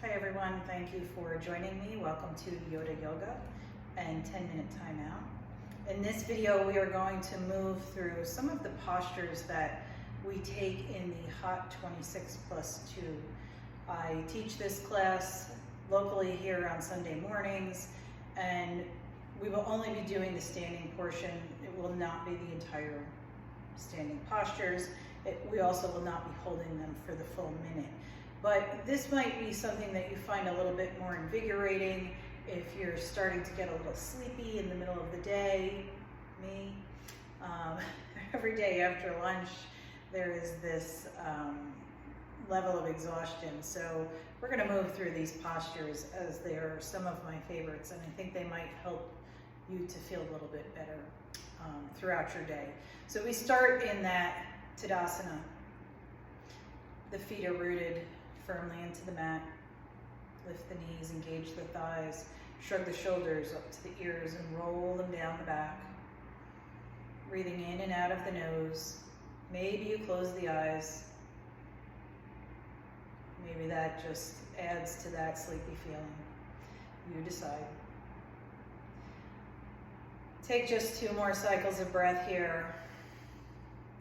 Hi everyone, thank you for joining me. Welcome to Yoda Yoga and 10-minute timeout. In this video, we are going to move through some of the postures that we take in the Hot 26+2. I teach this class locally here on Sunday mornings, and we will only be doing the standing portion. It will not be the entire standing postures. We also will not be holding them for the full minute. But this might be something that you find a little bit more invigorating if you're starting to get a little sleepy in the middle of the day. Me, every day after lunch, there is this level of exhaustion. So we're going to move through these postures as they are some of my favorites, and I think they might help you to feel a little bit better throughout your day. So we start in that Tadasana. The feet are rooted firmly into the mat. Lift the knees, engage the thighs, shrug the shoulders up to the ears and roll them down the back. Breathing in and out of the nose. Maybe you close the eyes. Maybe that just adds to that sleepy feeling. You decide. Take just 2 more cycles of breath here.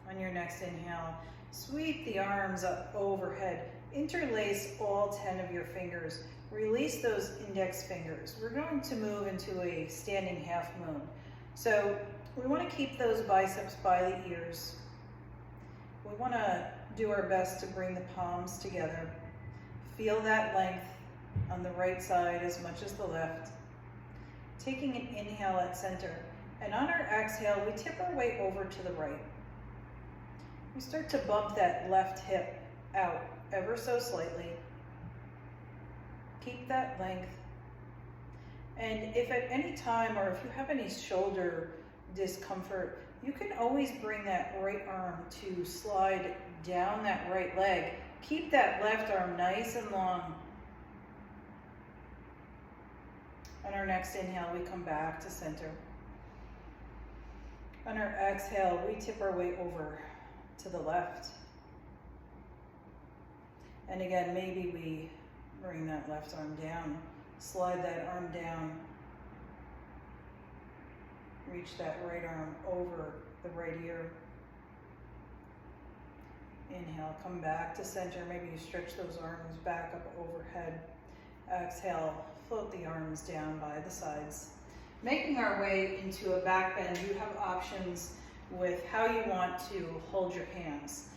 On your next inhale, sweep the arms up overhead. Interlace all 10 of your fingers. Release those index fingers. We're going to move into a standing half moon. So we want to keep those biceps by the ears. We want to do our best to bring the palms together. Feel that length on the right side as much as the left. Taking an inhale at center. And on our exhale, we tip our weight over to the right. We start to bump that left hip out ever so slightly. Keep that length. And if at any time, or if you have any shoulder discomfort, you can always bring that right arm to slide down that right leg. Keep that left arm nice and long. On our next inhale, we come back to center. On our exhale, we tip our weight over to the left. And again, maybe we bring that left arm down, slide that arm down, reach that right arm over the right ear. Inhale, come back to center. Maybe you stretch those arms back up overhead. Exhale, float the arms down by the sides. Making our way into a back bend, you have options with how you want to hold your hands.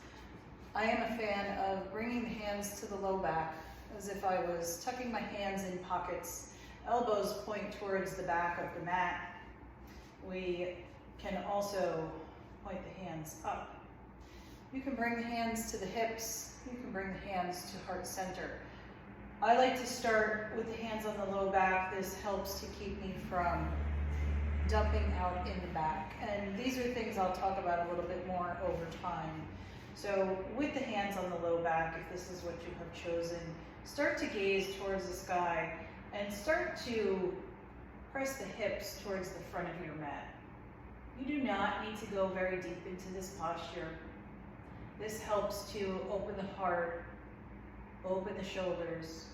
I am a fan of bringing the hands to the low back as if I was tucking my hands in pockets. Elbows point towards the back of the mat. We can also point the hands up. You can bring the hands to the hips. You can bring the hands to heart center. I like to start with the hands on the low back. This helps to keep me from dumping out in the back. And these are things I'll talk about a little bit more over time. So with the hands on the low back, if this is what you have chosen, start to gaze towards the sky and start to press the hips towards the front of your mat. You do not need to go very deep into this posture. This helps to open the heart, open the shoulders.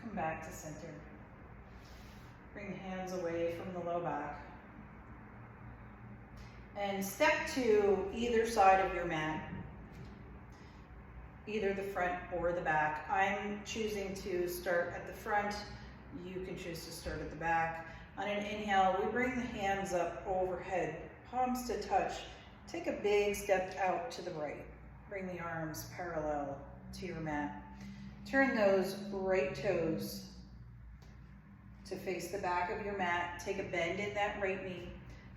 Come back to center. Bring the hands away from the low back. And step to either side of your mat, either the front or the back. I'm choosing to start at the front. You can choose to start at the back. On an inhale, we bring the hands up overhead, palms to touch. Take a big step out to the right. Bring the arms parallel to your mat. Turn those right toes to face the back of your mat. Take a bend in that right knee.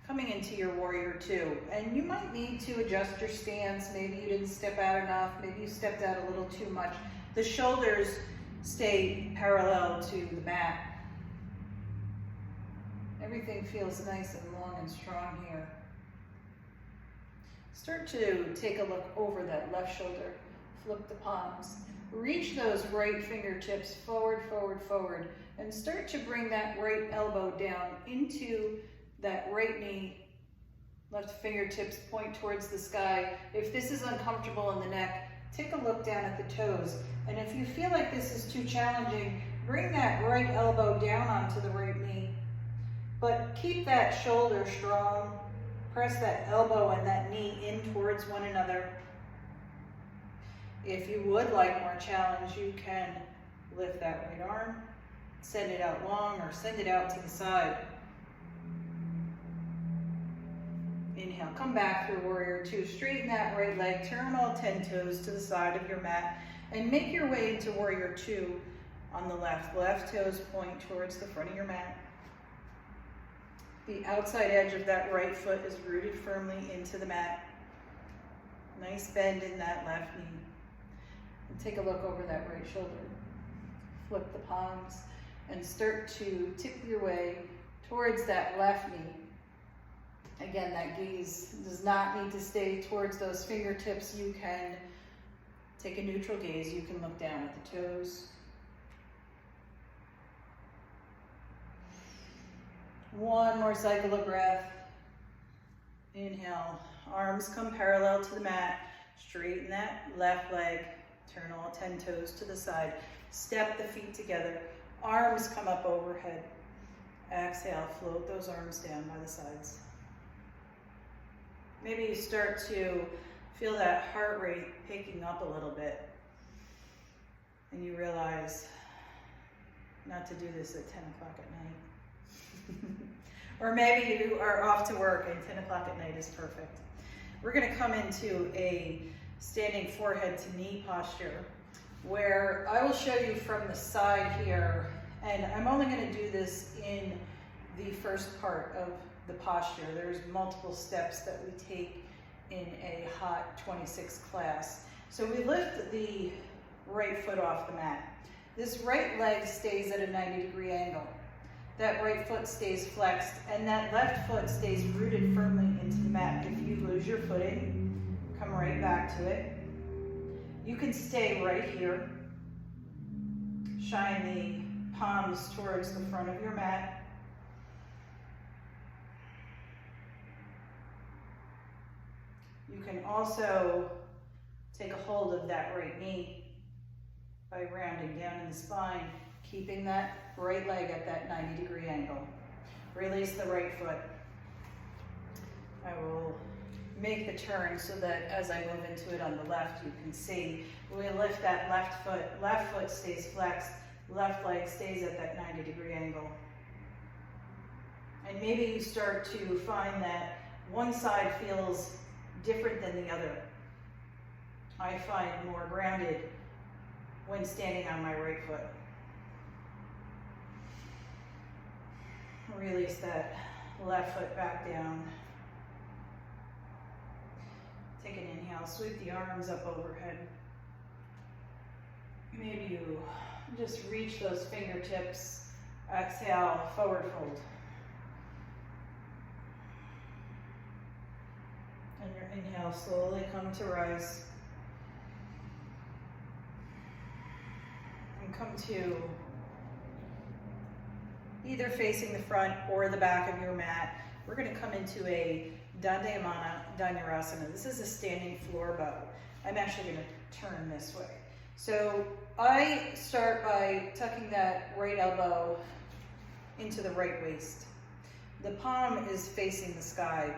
Coming into your warrior 2. And you might need to adjust your stance. Maybe you didn't step out enough. Maybe you stepped out a little too much. The shoulders stay parallel to the mat. Everything feels nice and long and strong here. Start to take a look over that left shoulder. Flip the palms. Reach those right fingertips forward, forward, forward. And start to bring that right elbow down into that right knee Left fingertips point towards the sky. If this is uncomfortable in the neck, take a look down at the toes. And if you feel like this is too challenging, bring that right elbow down onto the right knee. But keep that shoulder strong. Press that elbow and that knee in towards one another. If you would like more challenge, you can lift that right arm, send it out long or send it out to the side. Inhale, come back through warrior two. Straighten that right leg, turn all 10 toes to the side of your mat, and make your way into warrior two on the left. Left toes point towards the front of your mat. The outside edge of that right foot is rooted firmly into the mat. Nice bend in that left knee. And take a look over that right shoulder. Flip the palms and start to tip your way towards that left knee. Again, that gaze does not need to stay towards those fingertips. You can take a neutral gaze. You can look down at the toes. One more cycle of breath. Inhale, arms come parallel to the mat. Straighten that left leg. Turn all 10 toes to the side. Step the feet together. Arms come up overhead. Exhale, float those arms down by the sides. Maybe you start to feel that heart rate picking up a little bit. And you realize not to do this at 10 o'clock at night. Or maybe you are off to work and 10 o'clock at night is perfect. We're going to come into a standing forehead to knee posture where I will show you from the side here, and I'm only going to do this in the first part of the posture. There's multiple steps that we take in a hot 26 class. So we lift the right foot off the mat. This right leg stays at a 90-degree angle. That right foot stays flexed, and that left foot stays rooted firmly into the mat. If you lose your footing, come right back to it. You can stay right here. Shine the palms towards the front of your mat. You can also take a hold of that right knee by rounding down in the spine, keeping that right leg at that 90-degree angle. Release the right foot. I will make the turn so that as I move into it on the left, you can see. We lift that left foot stays flexed, left leg stays at that 90-degree angle. And maybe you start to find that one side feels different than the other. I find more grounded when standing on my right foot. Release that left foot back down. Take an inhale, sweep the arms up overhead. Maybe you just reach those fingertips. Exhale, forward fold. And your inhale, slowly come to rise. And come to either facing the front or the back of your mat. We're going to come into a Dandayamana Dhanurasana. This is a standing floor bow. I'm actually going to turn this way. So I start by tucking that right elbow into the right waist. The palm is facing the sky.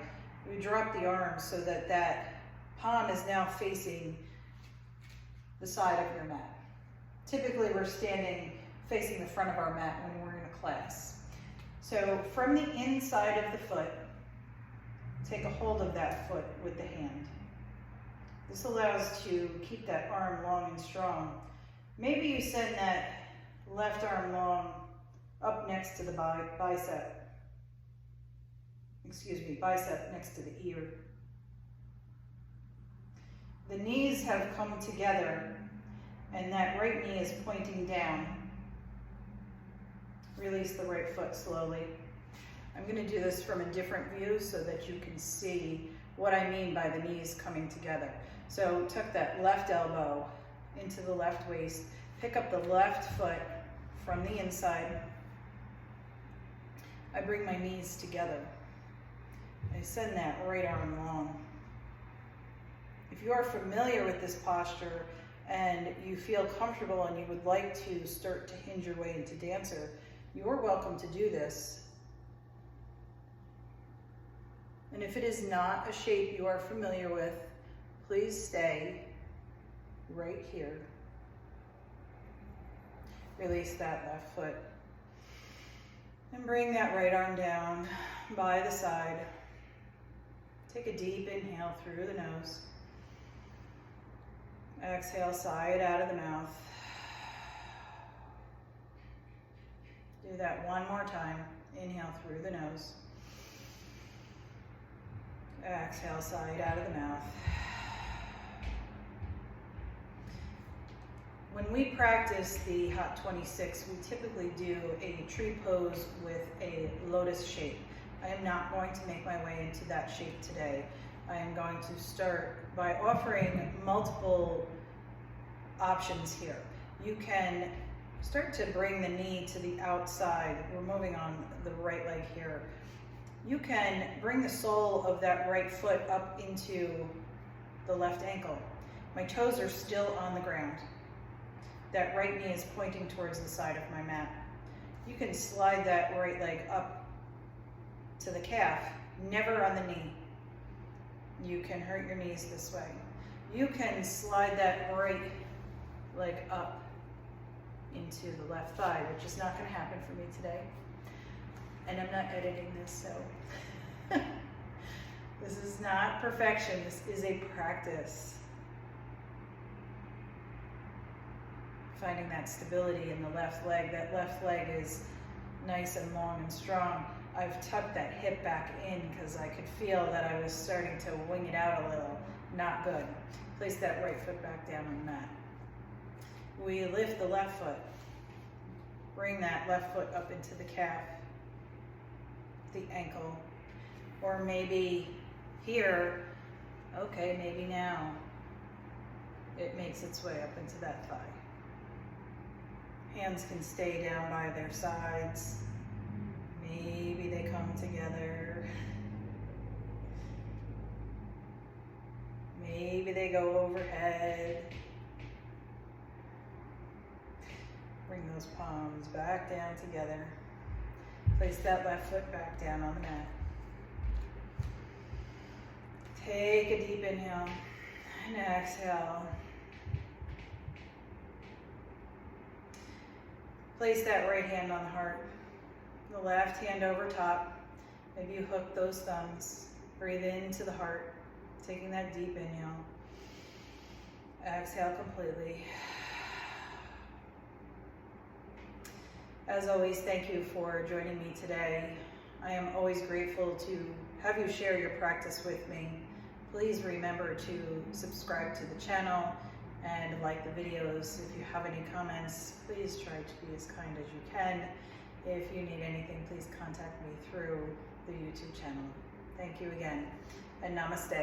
We drop the arm so that that palm is now facing the side of your mat. Typically we're standing facing the front of our mat when we're in a class. So from the inside of the foot, take a hold of that foot with the hand. This allows to keep that arm long and strong. Maybe you send that left arm long up next to the bicep. Bicep next to the ear. The knees have come together and that right knee is pointing down. Release the right foot slowly. I'm going to do this from a different view so that you can see what I mean by the knees coming together. So tuck that left elbow into the left waist. Pick up the left foot from the inside. I bring my knees together. I send that right arm long. If you are familiar with this posture and you feel comfortable and you would like to start to hinge your way into dancer, you're welcome to do this. And if it is not a shape you are familiar with, please stay right here. Release that left foot. And bring that right arm down by the side. Take a deep inhale through the nose. Exhale, sigh it out of the mouth. Do that one more time. Inhale through the nose. Exhale, sigh it out of the mouth. When we practice the Hot 26, we typically do a tree pose with a lotus shape. I am not going to make my way into that shape today. I am going to start by offering multiple options here. You can start to bring the knee to the outside. We're moving on the right leg here. You can bring the sole of that right foot up into the left ankle. My toes are still on the ground. That right knee is pointing towards the side of my mat. You can slide that right leg up to the calf, never on the knee. You can hurt your knees this way. You can slide that right leg up into the left thigh, which is not going to happen for me today. And I'm not editing this, so this is not perfection. This is a practice. Finding that stability in the left leg. That left leg is nice and long and strong. I've tucked that hip back in because I could feel that I was starting to wing it out a little. Not good. Place that right foot back down on the mat. We lift the left foot. Bring that left foot up into the calf, the ankle, or maybe here, okay, maybe now it makes its way up into that thigh. Hands can stay down by their sides. Maybe they come together. Maybe they go overhead. Bring those palms back down together. Place that left foot back down on the mat. Take a deep inhale and exhale. Place that right hand on the heart, the left hand over top. Maybe you hook those thumbs. Breathe into the heart, taking that deep inhale. Exhale completely. As always, thank you for joining me today. I am always grateful to have you share your practice with me. Please remember to subscribe to the channel and like the videos. If you have any comments, please try to be as kind as you can. If you need anything, please contact me through the YouTube channel. Thank you again, and namaste.